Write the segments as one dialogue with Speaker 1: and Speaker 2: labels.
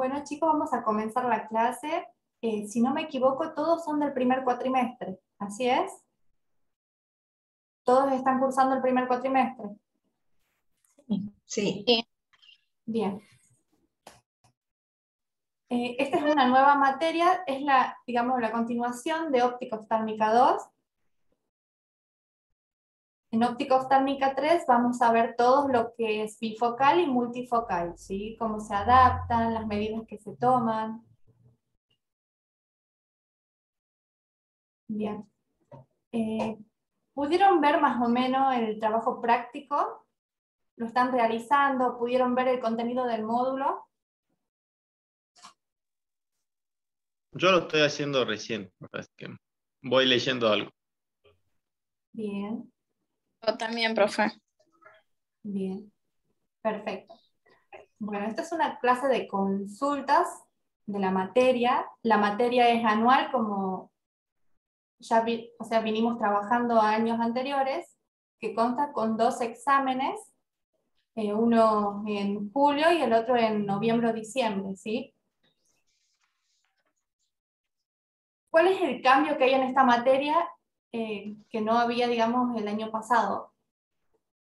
Speaker 1: Bueno, chicos, vamos a comenzar la clase. Si no me equivoco, todos son del primer cuatrimestre. ¿Así es? ¿Todos están cursando el primer cuatrimestre?
Speaker 2: Sí.
Speaker 1: Bien. Esta es una nueva materia, es digamos, la continuación de óptica oftálmica 2. En óptica oftálmica 3 vamos a ver todo lo que es bifocal y multifocal, ¿sí? Cómo se adaptan, las medidas que se toman. Bien. ¿Pudieron ver más o menos el trabajo práctico? ¿Lo están realizando? ¿Pudieron ver el contenido del módulo?
Speaker 3: Yo lo estoy haciendo recién, así que voy leyendo algo.
Speaker 1: Bien,
Speaker 4: Yo también, profe.
Speaker 1: bien, perfecto. Bueno, esta es una clase de consultas de la materia. La materia es anual, como ya vinimos trabajando años anteriores, que consta con 2 exámenes, uno en julio y el otro en noviembre o diciembre, ¿sí? ¿Cuál es el cambio que hay en esta materia que no había, digamos, el año pasado?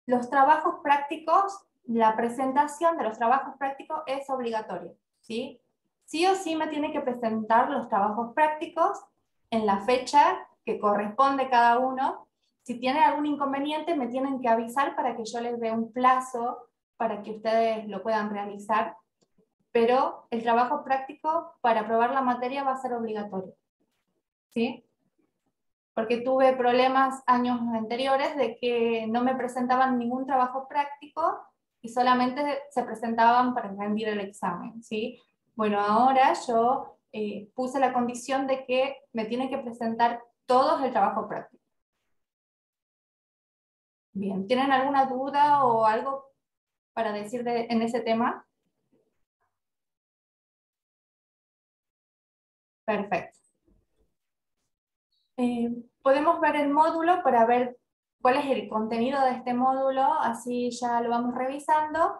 Speaker 1: Los trabajos prácticos, la presentación de los trabajos prácticos es obligatoria, ¿sí? Sí o sí me tiene que presentar los trabajos prácticos en la fecha que corresponde cada uno. Si tiene algún inconveniente, me tienen que avisar para que yo les dé un plazo para que ustedes lo puedan realizar. Pero el trabajo práctico para aprobar la materia va a ser obligatorio, ¿sí? Porque tuve problemas años anteriores de que no me presentaban ningún trabajo práctico y solamente se presentaban para rendir el examen, ¿sí? Bueno, ahora yo puse la condición de que me tienen que presentar todos el trabajo práctico. Bien, ¿tienen alguna duda o algo para decir en ese tema? Perfecto. Podemos ver el módulo para ver cuál es el contenido de este módulo, así ya lo vamos revisando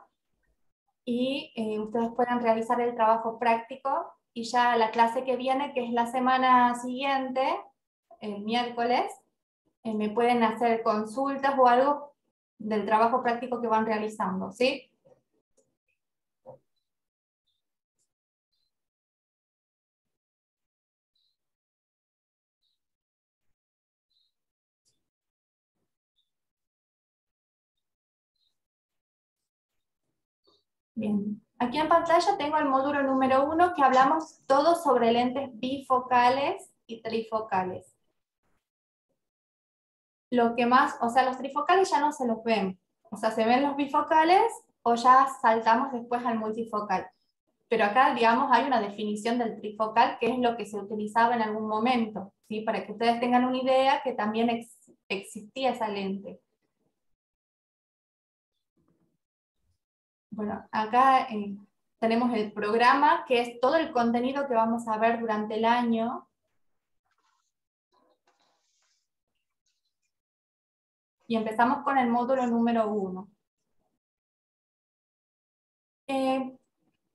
Speaker 1: y ustedes pueden realizar el trabajo práctico y ya la clase que viene, que es la semana siguiente, el miércoles, me pueden hacer consultas o algo del trabajo práctico que van realizando, ¿sí? Bien, aquí en pantalla tengo el módulo número 1 que hablamos todo sobre lentes bifocales y trifocales. Lo que más, o sea, los trifocales ya no se los ven. O sea, se ven los bifocales o ya saltamos después al multifocal. Pero acá, digamos, hay una definición del trifocal que es lo que se utilizaba en algún momento, ¿sí? Para que ustedes tengan una idea que también existía esa lente. Bueno, acá tenemos el programa, que es todo el contenido que vamos a ver durante el año. Y empezamos con el módulo número 1.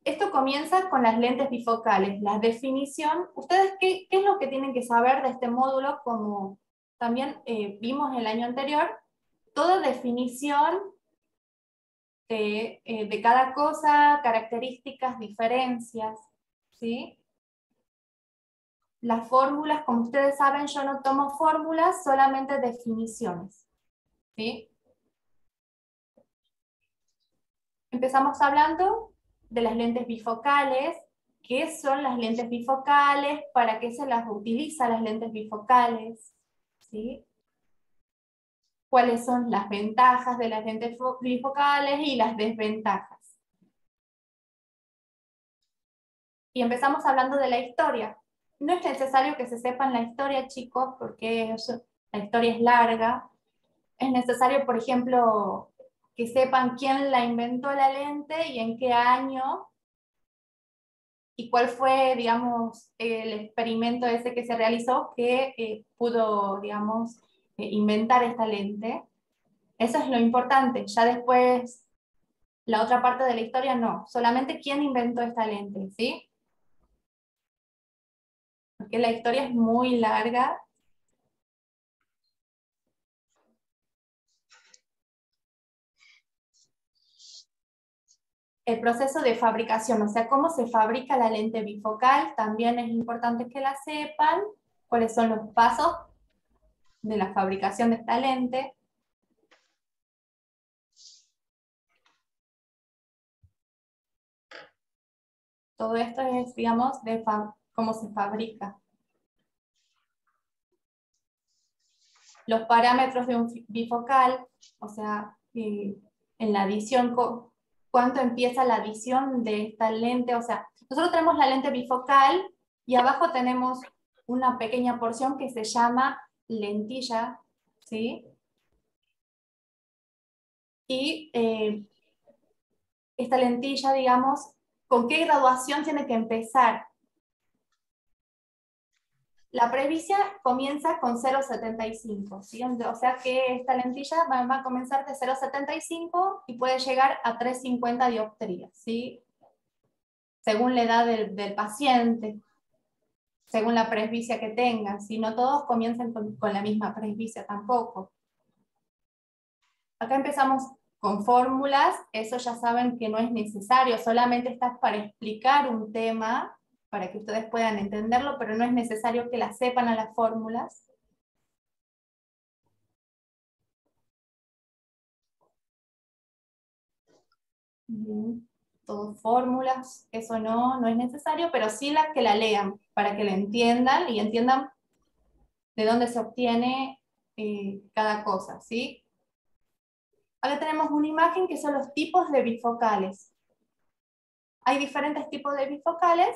Speaker 1: Esto comienza con las lentes bifocales, la definición. ¿Ustedes qué es lo que tienen que saber de este módulo? Como también vimos el año anterior, toda definición de cada cosa, características, diferencias, ¿sí? Las fórmulas, como ustedes saben, yo no tomo fórmulas, solamente definiciones, ¿sí? Empezamos hablando de las lentes bifocales. ¿Qué son las lentes bifocales? ¿Para qué se las utiliza las lentes bifocales? ¿Sí? ¿Cuáles son las ventajas de las lentes bifocales y las desventajas? Y empezamos hablando de la historia. No es necesario que se sepan la historia, chicos, porque la historia es larga. Es necesario, por ejemplo, que sepan quién la inventó la lente y en qué año, y cuál fue, digamos, el experimento ese que se realizó que pudo, digamos, inventar esta lente. Eso es lo importante. Ya después, La otra parte de la historia no, solamente quién inventó esta lente, ¿sí? Porque la historia es muy larga. El proceso de fabricación, o sea, cómo se fabrica la lente bifocal, también es importante que la sepan, cuáles son los pasos de la fabricación de esta lente. Todo esto es, digamos, de cómo se fabrica. Los parámetros de un bifocal, o sea, en la adición, cuánto empieza la adición de esta lente, o sea, nosotros tenemos la lente bifocal y abajo tenemos una pequeña porción que se llama lentilla, ¿sí? Y esta lentilla, digamos, ¿con qué graduación tiene que empezar? La presbicia comienza con 0,75, ¿sí? O sea que esta lentilla va a comenzar de 0,75 y puede llegar a 3,50 dioptrías, ¿sí? Según la edad del paciente, según la presbicia que tengan, ¿sí? No todos comienzan con la misma presbicia tampoco. Acá empezamos con fórmulas, eso ya saben que no es necesario, solamente está para explicar un tema, para que ustedes puedan entenderlo, pero no es necesario que las sepan a las fórmulas. Todo fórmulas, eso no es necesario, pero sí las que la lean, para que la entiendan y entiendan de dónde se obtiene cada cosa, ¿sí? Ahora tenemos una imagen que son los tipos de bifocales. Hay diferentes tipos de bifocales.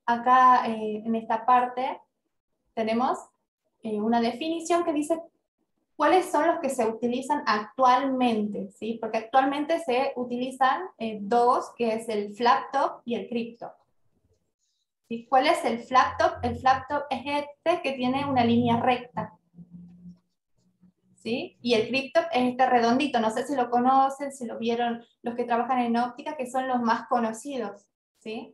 Speaker 1: Acá en esta parte tenemos una definición que dice cuáles son los que se utilizan actualmente, ¿sí? Porque actualmente se utilizan dos, que es el flat top y el crypt top. ¿Sí? ¿Cuál es el flat top? El flat top es este que tiene una línea recta, ¿sí? Y el crypt top es este redondito, no sé si lo conocen, si lo vieron los que trabajan en óptica, que son los más conocidos, ¿sí?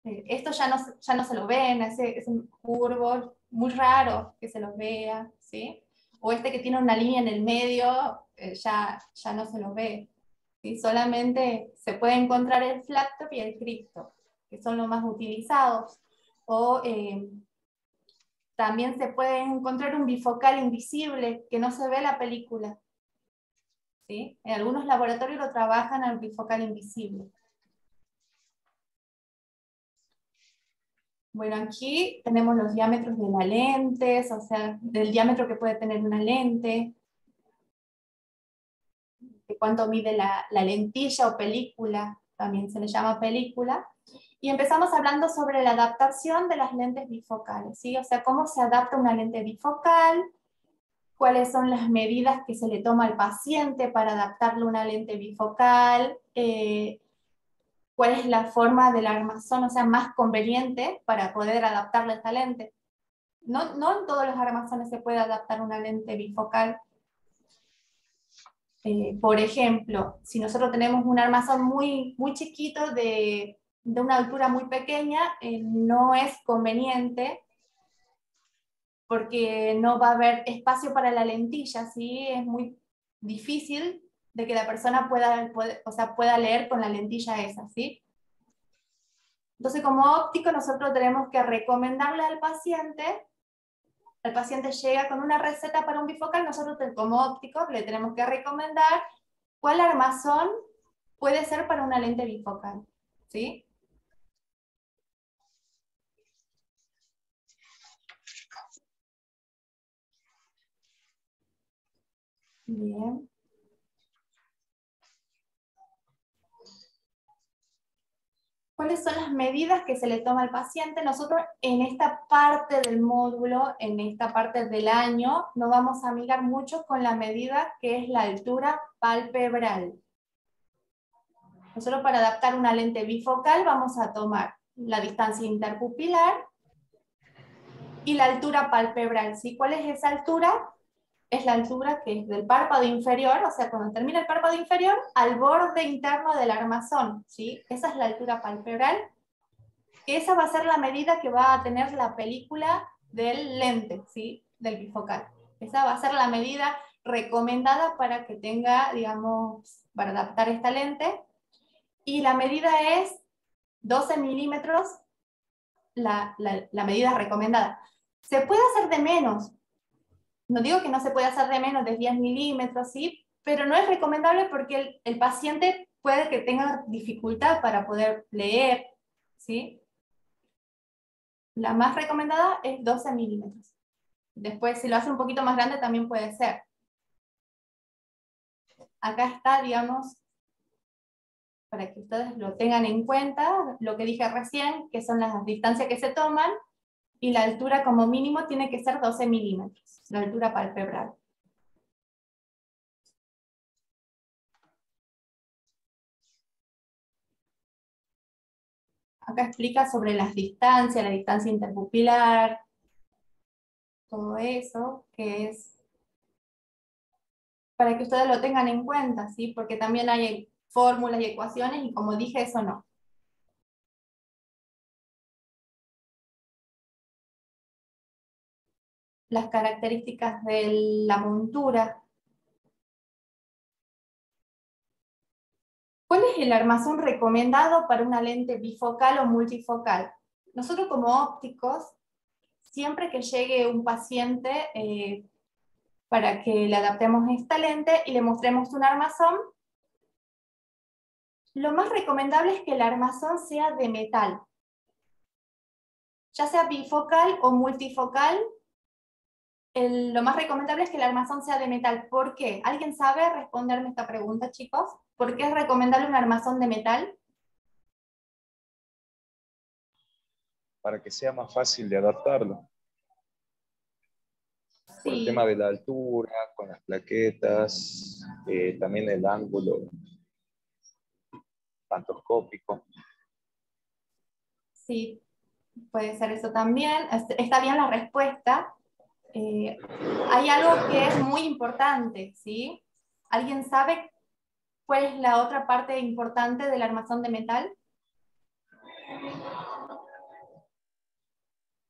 Speaker 1: Esto ya no se lo ven, es un curvo muy raro que se los vea, ¿sí? O este que tiene una línea en el medio, ya no se lo ve, ¿sí? Solamente se puede encontrar el flat top y el crypt top, que son los más utilizados. O también se puede encontrar un bifocal invisible, que no se ve la película, ¿sí? En algunos laboratorios lo trabajan al bifocal invisible. Bueno, aquí tenemos los diámetros de las lentes, o sea, del diámetro que puede tener una lente, de cuánto mide la lentilla o película, también se le llama película, y empezamos hablando sobre la adaptación de las lentes bifocales, ¿sí? O sea, cómo se adapta una lente bifocal, cuáles son las medidas que se le toma al paciente para adaptarle una lente bifocal, cuál es la forma del armazón, o sea, más conveniente para poder adaptarle esta lente. No en todos los armazones se puede adaptar una lente bifocal. Por ejemplo, si nosotros tenemos un armazón muy chiquito de una altura muy pequeña, no es conveniente porque no va a haber espacio para la lentilla, ¿sí? Es muy difícil de que la persona pueda leer con la lentilla esa, ¿sí? Entonces, como óptico, nosotros tenemos que recomendarle al paciente llega con una receta para un bifocal, nosotros como ópticos le tenemos que recomendar cuál armazón puede ser para una lente bifocal, ¿sí? Bien. ¿Cuáles son las medidas que se le toma al paciente? Nosotros en esta parte del módulo, en esta parte del año, nos vamos a mirar mucho con la medida que es la altura palpebral. Nosotros para adaptar una lente bifocal vamos a tomar la distancia interpupilar y la altura palpebral, ¿sí? ¿Cuál es esa altura? es la altura que es del párpado inferior, o sea, cuando termina el párpado inferior, al borde interno del armazón, ¿sí? Esa es la altura palpebral, que esa va a ser la medida que va a tener la película del lente, ¿sí? Del bifocal. Esa va a ser la medida recomendada para que tenga, digamos, para adaptar esta lente, y la medida es 12 milímetros, la medida recomendada. Se puede hacer de menos, no digo que no se puede hacer de menos de 10 milímetros, ¿sí? Pero no es recomendable porque el paciente puede que tenga dificultad para poder leer, ¿sí? La más recomendada es 12 milímetros. Después, si lo hace un poquito más grande, también puede ser. Acá está, digamos, para que ustedes lo tengan en cuenta, lo que dije recién, que son las distancias que se toman, y la altura como mínimo tiene que ser 12 milímetros, la altura palpebral. Acá explica sobre las distancias, la distancia interpupilar, todo eso, que es para que ustedes lo tengan en cuenta, ¿sí? Porque también hay fórmulas y ecuaciones, y como dije, eso no. Las características de la montura. ¿Cuál es el armazón recomendado para una lente bifocal o multifocal? Nosotros como ópticos, siempre que llegue un paciente para que le adaptemos esta lente y le mostremos un armazón, lo más recomendable es que el armazón sea de metal. Ya sea bifocal o multifocal, lo más recomendable es que el armazón sea de metal. ¿Por qué? ¿Alguien sabe responderme esta pregunta, chicos? ¿Por qué es recomendable un armazón de metal?
Speaker 2: Para que sea más fácil de adaptarlo. Por el
Speaker 1: Sí,
Speaker 2: tema de la altura, con las plaquetas, también el ángulo pantoscópico.
Speaker 1: sí, puede ser eso también. Está bien la respuesta. Hay algo que es muy importante, ¿sí? ¿Alguien sabe cuál es la otra parte importante del armazón de metal?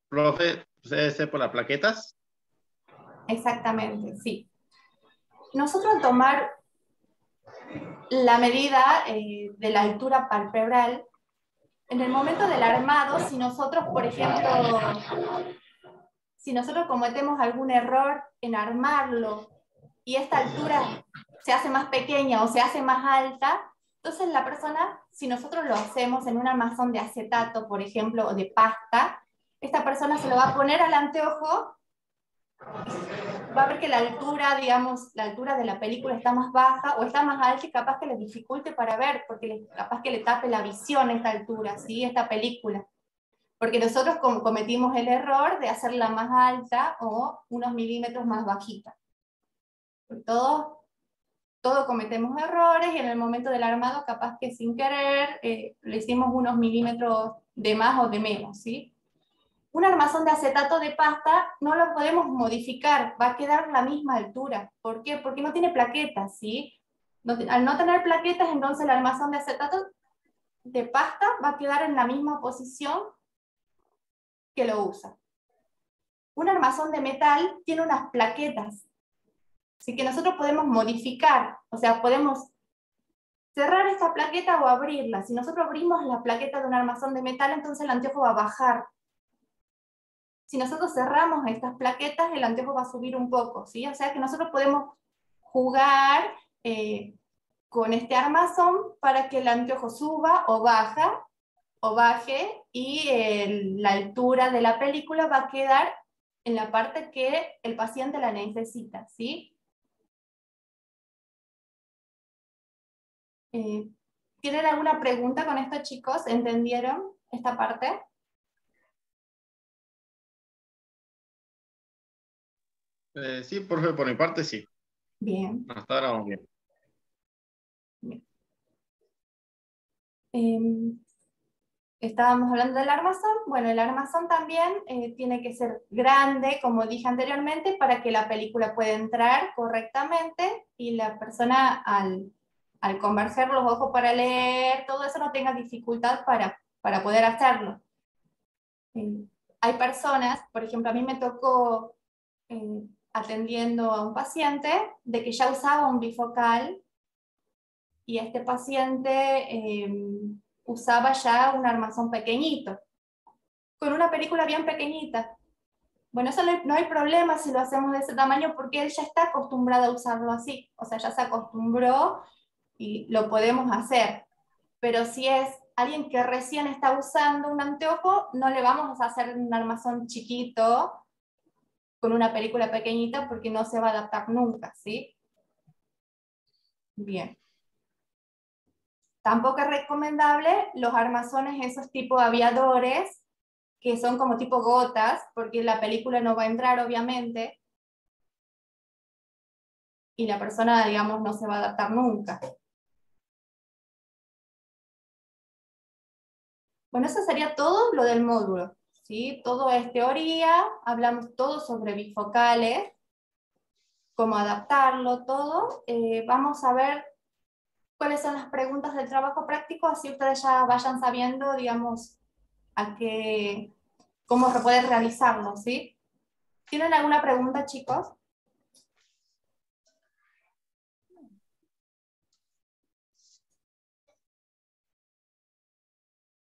Speaker 3: Profe, ¿debe ser por las plaquetas?
Speaker 1: Exactamente, sí. Nosotros al tomar la medida de la altura palpebral, en el momento del armado, si nosotros, por ejemplo, si nosotros cometemos algún error en armarlo y esta altura se hace más pequeña o se hace más alta, entonces la persona, si nosotros lo hacemos en un armazón de acetato, por ejemplo, o de pasta, esta persona se lo va a poner al anteojo, va a ver que la altura, digamos, la altura de la película está más baja o está más alta y capaz que le dificulte para ver, porque capaz que le tape la visión esta altura, ¿sí? Esta película. Porque nosotros cometimos el error de hacerla más alta o unos milímetros más bajita. Todos cometemos errores y en el momento del armado capaz que sin querer le hicimos unos milímetros de más o de menos, ¿sí? Un armazón de acetato de pasta no lo podemos modificar, va a quedar la misma altura. ¿Por qué? Porque no tiene plaquetas, ¿sí? Al no tener plaquetas, entonces el armazón de acetato de pasta va a quedar en la misma posición que lo usa. Un armazón de metal tiene unas plaquetas, así que nosotros podemos modificar, o sea, podemos cerrar esta plaqueta o abrirla. Si nosotros abrimos la plaqueta de un armazón de metal, entonces el anteojo va a bajar. Si nosotros cerramos estas plaquetas, el anteojo va a subir un poco, ¿sí? O sea que nosotros podemos jugar con este armazón para que el anteojo suba o baje, y la altura de la película va a quedar en la parte que el paciente la necesita, ¿sí? ¿Tienen alguna pregunta con esto, chicos? ¿Entendieron esta parte?
Speaker 3: Sí, profe, por mi parte sí.
Speaker 1: Bien.
Speaker 3: Hasta ahora vamos bien.
Speaker 1: Bien. Em, Estábamos hablando del armazón. Bueno, el armazón también tiene que ser grande, como dije anteriormente, para que la película pueda entrar correctamente y la persona al converger los ojos para leer, todo eso no tenga dificultad para poder hacerlo. Hay personas, por ejemplo, a mí me tocó atendiendo a un paciente de que ya usaba un bifocal y este paciente usaba ya un armazón pequeñito, con una película bien pequeñita. Bueno, eso no hay problema si lo hacemos de ese tamaño porque él ya está acostumbrado a usarlo así, o sea, ya se acostumbró y lo podemos hacer. Pero si es alguien que recién está usando un anteojo, no le vamos a hacer un armazón chiquito con una película pequeñita porque no se va a adaptar nunca, ¿sí? Bien. Tampoco es recomendable los armazones esos tipo aviadores, que son como tipo gotas, porque la película no va a entrar obviamente, y la persona, digamos, no se va a adaptar nunca. Bueno, eso sería todo lo del módulo, ¿sí? Todo es teoría, hablamos todo sobre bifocales, cómo adaptarlo, todo. Vamos a ver cuáles son las preguntas del trabajo práctico, así ustedes ya vayan sabiendo, digamos, cómo se puede realizarlo, ¿sí? ¿Tienen alguna pregunta, chicos?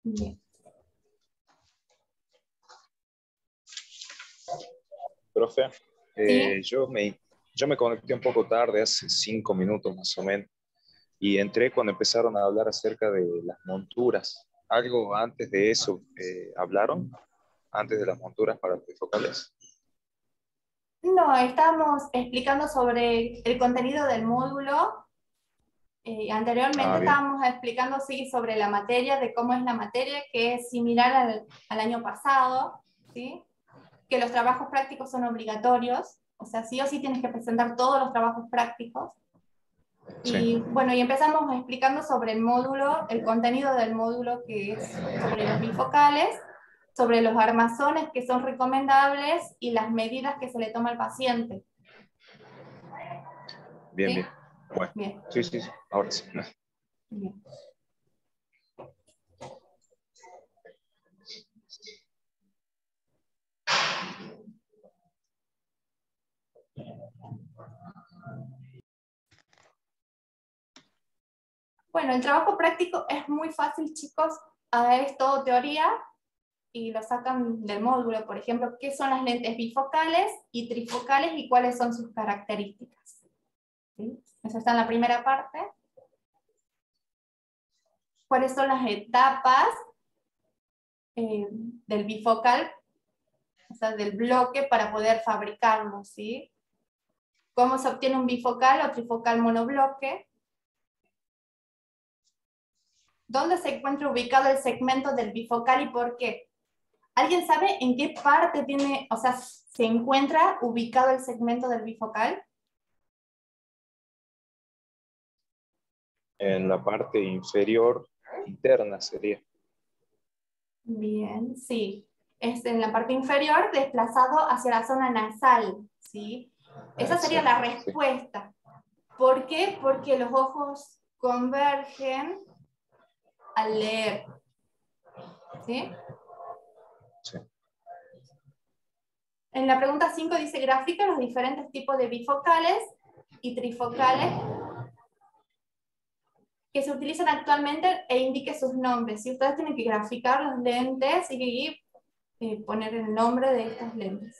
Speaker 1: Bien.
Speaker 2: Profe,
Speaker 1: ¿Sí?
Speaker 2: yo me conecté un poco tarde, hace 5 minutos más o menos, y entré cuando empezaron a hablar acerca de las monturas. ¿Algo antes de eso hablaron? ¿Antes de las monturas para bifocales?
Speaker 1: No, estamos explicando sobre el contenido del módulo. Anteriormente
Speaker 2: Ah, bien.
Speaker 1: estábamos explicando, sí, sobre la materia, de cómo es la materia, que es similar al año pasado, ¿sí? Que los trabajos prácticos son obligatorios, o sea, sí o sí tienes que presentar todos los trabajos prácticos.
Speaker 2: Sí.
Speaker 1: Y bueno, y empezamos explicando sobre el módulo, el contenido del módulo, que es sobre los bifocales, sobre los armazones que son recomendables y las medidas que se le toma al paciente.
Speaker 2: Bien,
Speaker 1: ¿Sí?
Speaker 2: bien. Bueno,
Speaker 1: Bien.
Speaker 2: sí, sí, sí. Ahora sí.
Speaker 1: Bien. Bueno, el trabajo práctico es muy fácil, chicos. Es todo teoría y lo sacan del módulo. Por ejemplo, ¿qué son las lentes bifocales y trifocales y cuáles son sus características? ¿Sí? Eso está en la primera parte. ¿Cuáles son las etapas del bifocal, o sea, del bloque para poder fabricarlo? ¿Sí? ¿Cómo se obtiene un bifocal o trifocal monobloque? ¿Dónde se encuentra ubicado el segmento del bifocal y por qué? ¿Alguien sabe en qué parte tiene, o sea, se encuentra ubicado el segmento del bifocal?
Speaker 2: En la parte inferior interna sería.
Speaker 1: Bien, sí. Es en la parte inferior, desplazado hacia la zona nasal, ¿sí? Esa sería la
Speaker 2: Exacto, sí.
Speaker 1: respuesta. ¿Por qué? Porque los ojos convergen al leer, ¿sí?
Speaker 2: Sí.
Speaker 1: En la pregunta 5 dice, grafica los diferentes tipos de bifocales y trifocales que se utilizan actualmente e indique sus nombres. Si ustedes tienen que graficar los lentes y poner el nombre de estas lentes.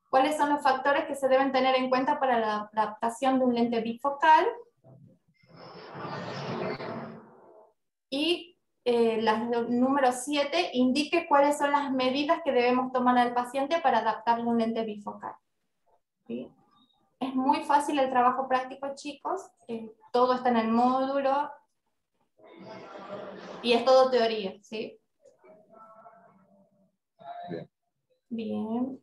Speaker 1: ¿Cuáles son los factores que se deben tener en cuenta para la adaptación de un lente bifocal? Y número 7, indique cuáles son las medidas que debemos tomar al paciente para adaptarle un lente bifocal. ¿Sí? Es muy fácil el trabajo práctico, chicos. Todo está en el módulo. Y es todo teoría, ¿sí?
Speaker 2: Bien.
Speaker 1: Bien.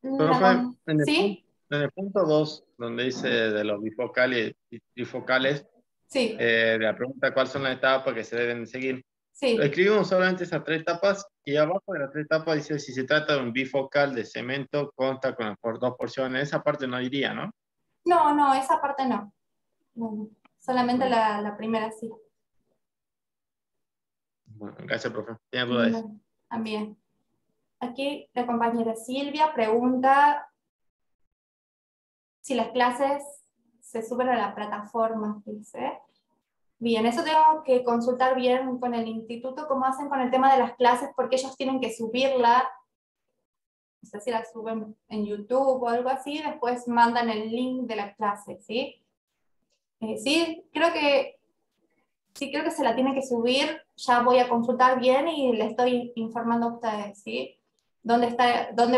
Speaker 3: Profe,
Speaker 1: ¿Sí?
Speaker 3: en el punto 2, donde dice de los bifocales y trifocales,
Speaker 1: Sí,
Speaker 3: La pregunta, ¿cuáles son las etapas que se deben seguir?
Speaker 1: sí.
Speaker 3: Escribimos solamente esas 3 etapas y abajo de las 3 etapas dice si se trata de un bifocal de cemento, consta con las 2 porciones. Esa parte no iría, ¿no?
Speaker 1: No, no, esa parte no. No, solamente
Speaker 3: Bueno,
Speaker 1: la primera sí.
Speaker 3: bueno, gracias, profe. ¿Tiene dudas?
Speaker 1: Bueno, también. Aquí la compañera Silvia pregunta si las clases se suben a la plataforma, dice. Bien, eso tengo que consultar bien con el instituto cómo hacen con el tema de las clases, porque ellos tienen que subirla, no sé si la suben en YouTube o algo así, después mandan el link de la clase, ¿sí? Sí, creo que se la tiene que subir, ya voy a consultar bien y le estoy informando a ustedes, ¿sí? ¿Dónde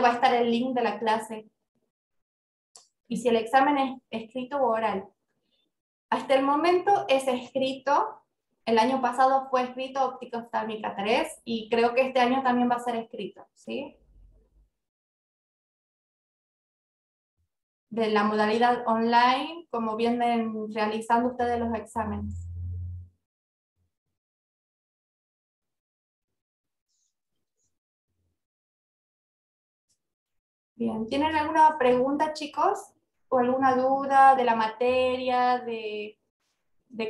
Speaker 1: va a estar el link de la clase? Y si el examen es escrito o oral. Hasta el momento es escrito, el año pasado fue escrito óptica oftálmica 3 y creo que este año también va a ser escrito, ¿sí? De la modalidad online, como vienen realizando ustedes los exámenes. Bien, ¿tienen alguna pregunta, chicos? ¿O alguna duda de la materia, de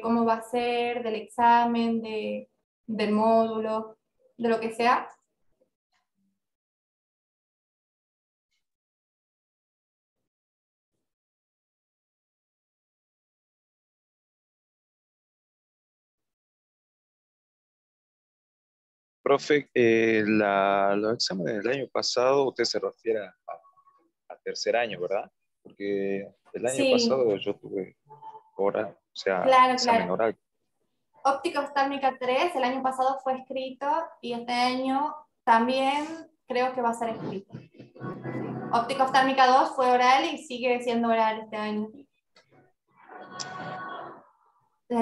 Speaker 1: cómo va a ser, del examen, del módulo, de lo que sea?
Speaker 2: Profe, los exámenes del año pasado, usted se refiere a tercer año, ¿verdad? Porque el año
Speaker 1: Sí,
Speaker 2: pasado yo tuve oral, o sea,
Speaker 1: claro,
Speaker 2: examen
Speaker 1: claro.
Speaker 2: oral.
Speaker 1: Óptica oftálmica 3 el año pasado fue escrito y este año también creo que va a ser escrito. Óptica oftálmica 2 fue oral y sigue siendo oral este año.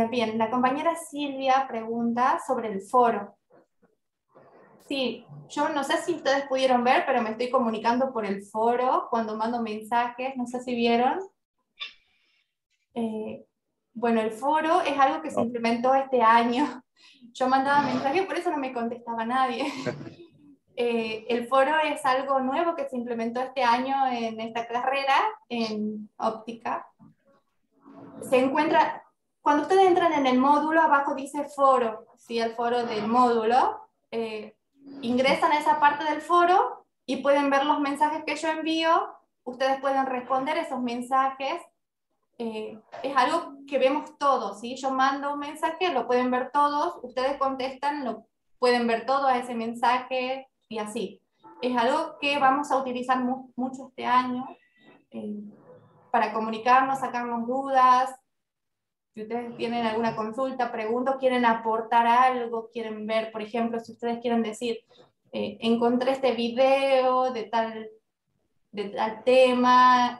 Speaker 1: Bien, la compañera Silvia pregunta sobre el foro. Sí, yo no sé si ustedes pudieron ver, pero me estoy comunicando por el foro cuando mando mensajes, no sé si vieron. Eh, bueno, el foro es algo que se
Speaker 2: No.
Speaker 1: implementó este año. Yo mandaba mensajes, por eso no me contestaba nadie. El foro es algo nuevo que se implementó este año en esta carrera en óptica. Se encuentra, cuando ustedes entran en el módulo, abajo dice foro, ¿sí? El foro del módulo. Ingresan a esa parte del foro y pueden ver los mensajes que yo envío. Ustedes pueden responder esos mensajes. Es algo que vemos todos, ¿sí? Yo mando un mensaje, lo pueden ver todos, ustedes contestan, lo pueden ver todo a ese mensaje y así. Es algo que vamos a utilizar mucho este año eh, para comunicarnos, sacarnos dudas. Si ustedes tienen alguna consulta, pregunta, quieren aportar algo, quieren ver, por ejemplo, si ustedes quieren decir, encontré este video de tal tema,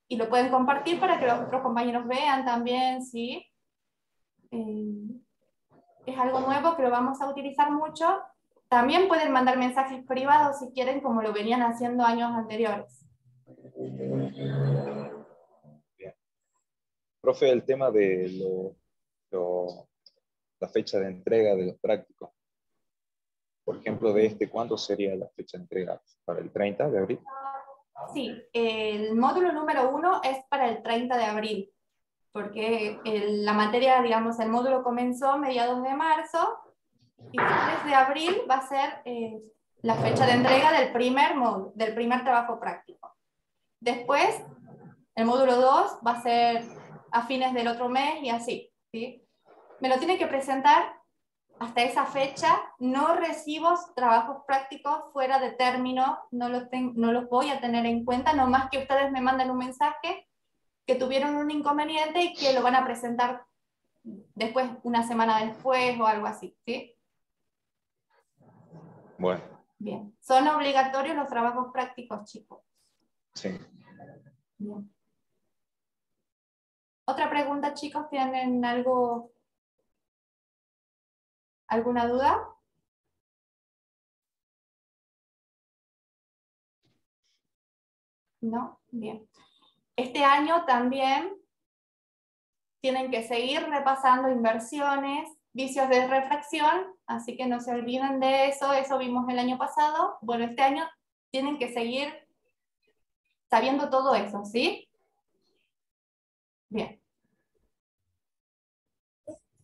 Speaker 1: y lo pueden compartir para que los otros compañeros vean también, ¿sí? Eh, es algo nuevo que lo vamos a utilizar mucho. También pueden mandar mensajes privados si quieren, como lo venían haciendo años anteriores.
Speaker 2: Bien. Profe, el tema de la fecha de entrega de los prácticos, por ejemplo, de ¿cuándo sería la fecha de entrega? ¿Para el 30 de abril?
Speaker 1: Sí, el módulo número 1 es para el 30 de abril, porque la materia, digamos, el módulo comenzó a mediados de marzo y finales de abril va a ser la fecha de entrega del primer módulo, del primer trabajo práctico. Después, el módulo 2 va a ser a fines del otro mes y así, ¿sí? Me lo tiene que presentar hasta esa fecha. No recibo trabajos prácticos fuera de término, no los voy a tener en cuenta, no más que ustedes me manden un mensaje que tuvieron un inconveniente y que lo van a presentar después, una semana después o algo así, ¿sí?
Speaker 2: Bueno,
Speaker 1: Bien. Son obligatorios los trabajos prácticos, chicos.
Speaker 2: sí.
Speaker 1: Bien. Otra pregunta, chicos, ¿tienen alguna duda? ¿No? Bien. Este año también tienen que seguir repasando inversiones, vicios de refracción, así que no se olviden de eso, eso vimos el año pasado. Bueno, este año tienen que seguir sabiendo todo eso, ¿sí? Bien.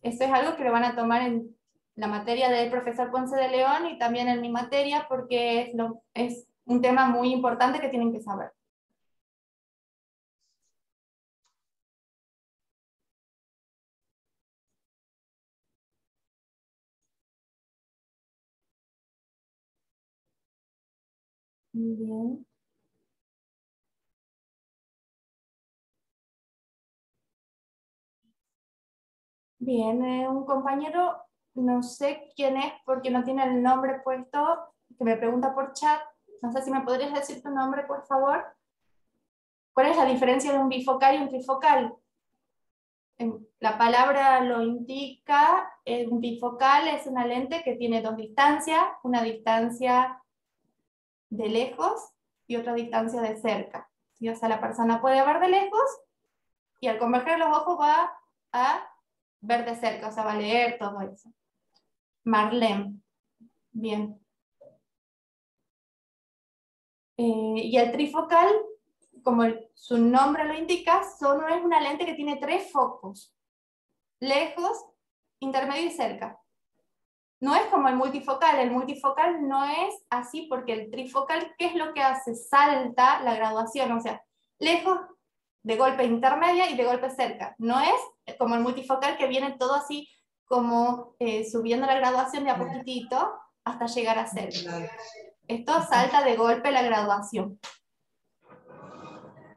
Speaker 1: Eso es algo que lo van a tomar en la materia del profesor Ponce de León y también en mi materia, porque es un tema muy importante que tienen que saber. Muy bien. Bien, un compañero, no sé quién es porque no tiene el nombre puesto, que me pregunta por chat. No sé si me podrías decir tu nombre, por favor. ¿Cuál es la diferencia de un bifocal y un trifocal? La palabra lo indica, un bifocal es una lente que tiene dos distancias, una distancia de lejos y otra distancia de cerca. ¿Sí? O sea, la persona puede ver de lejos y al converger los ojos va a ver de cerca, o sea, va a leer todo eso. Marlene. Bien. Y el trifocal, como su nombre lo indica, solo es una lente que tiene tres focos. Lejos, intermedio y cerca. No es como el multifocal no es así porque el trifocal, ¿qué es lo que hace? Salta la graduación, o sea, lejos, de golpe intermedia y de golpe cerca. No es como el multifocal que viene todo así como subiendo la graduación de a poquitito hasta llegar a cerca. Esto salta de golpe la graduación.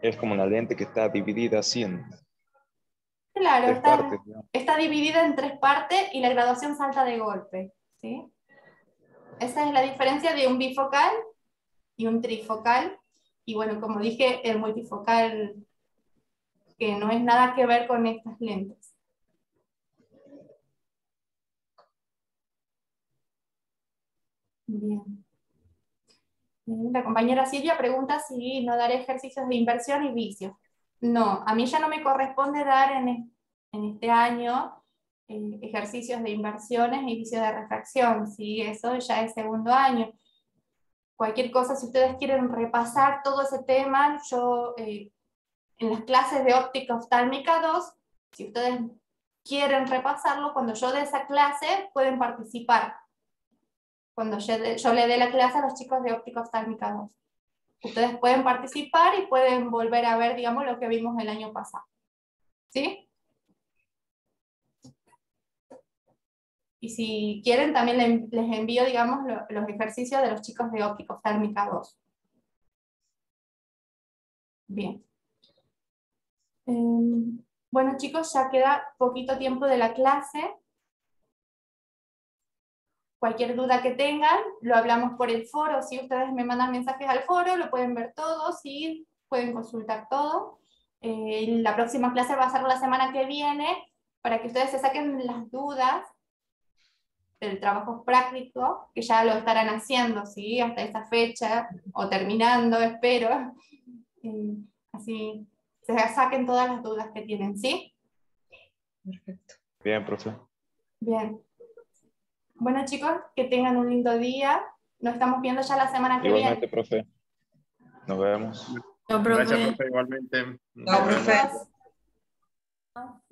Speaker 2: Es como una lente que está dividida así en
Speaker 1: Claro,
Speaker 2: tres partes, ¿no?
Speaker 1: está dividida en tres partes y la graduación salta de golpe. ¿Sí? Esa es la diferencia de un bifocal y un trifocal. Y bueno, como dije, el multifocal, que no es nada que ver con estas lentes. Bien. La compañera Silvia pregunta si no daré ejercicios de inversión y vicio. No, a mí ya no me corresponde dar en este año ejercicios de inversiones y vicios de refracción, ¿sí? Eso ya es segundo año. Cualquier cosa, si ustedes quieren repasar todo ese tema, yo en las clases de óptica oftálmica 2, si ustedes quieren repasarlo, cuando yo dé esa clase pueden participar. Cuando yo le dé la clase a los chicos de óptica oftálmica 2. Ustedes pueden participar y pueden volver a ver, digamos, lo que vimos el año pasado. ¿Sí? Y si quieren, también les envío, digamos, los ejercicios de los chicos de óptica oftálmica 2. Bien. Bueno, chicos, ya queda poquito tiempo de la clase. Cualquier duda que tengan, lo hablamos por el foro. Si ustedes me mandan mensajes al foro, lo pueden ver todo, sí, pueden consultar todo. La próxima clase va a ser la semana que viene, para que ustedes se saquen las dudas del trabajo práctico, que ya lo estarán haciendo, ¿sí? Hasta esa fecha, o terminando, espero. Así se saquen todas las dudas que tienen, ¿sí?
Speaker 5: Perfecto.
Speaker 2: Bien, profe.
Speaker 1: Bien. Bueno, chicos, que tengan un lindo día. Nos estamos viendo ya la semana que
Speaker 2: Igualmente,
Speaker 1: viene.
Speaker 2: profe. Nos vemos.
Speaker 5: Chao,
Speaker 3: Gracias,
Speaker 5: profe.
Speaker 3: profe, igualmente.
Speaker 5: Chao, profe.
Speaker 1: Chao.